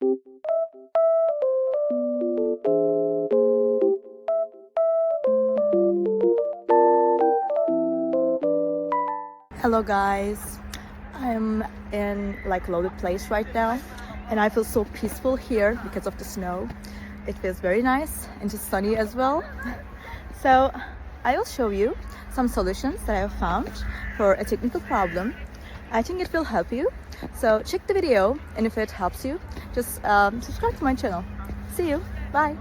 Hello guys, I'm in like loaded place right now and I feel so peaceful here because of the snow. It feels very nice and just sunny as well. So I will show you some solutions that I have found for a technical problem. I think it will help you. So check the video, and if it helps you, just subscribe to my channel. See you. Bye.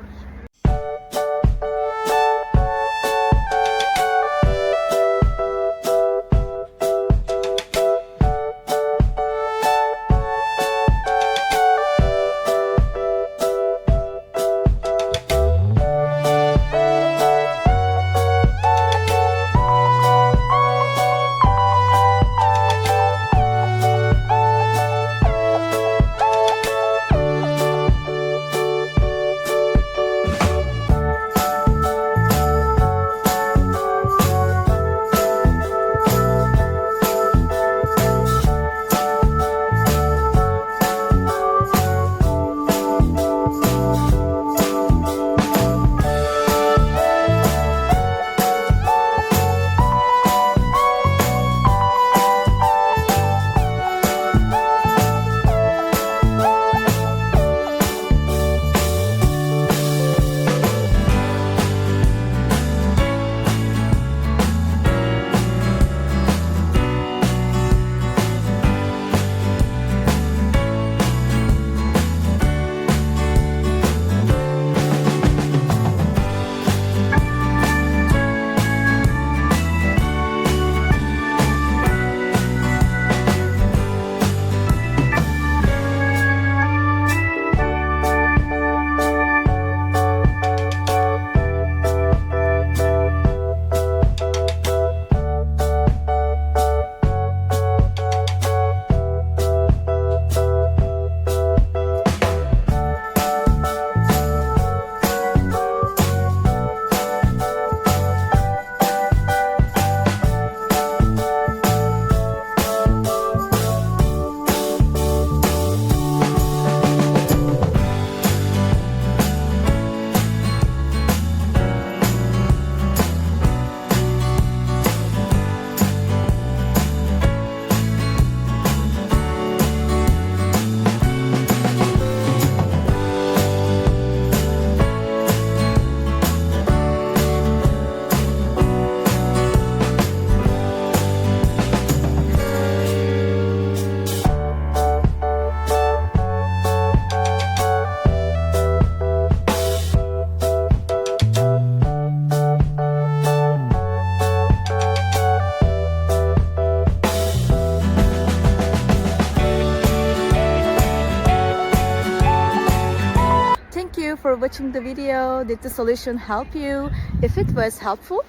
Thank you for watching the video. Did the solution help you? If it was helpful,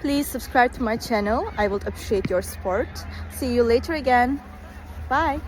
please subscribe to my channel. I would appreciate your support. See you later again. Bye.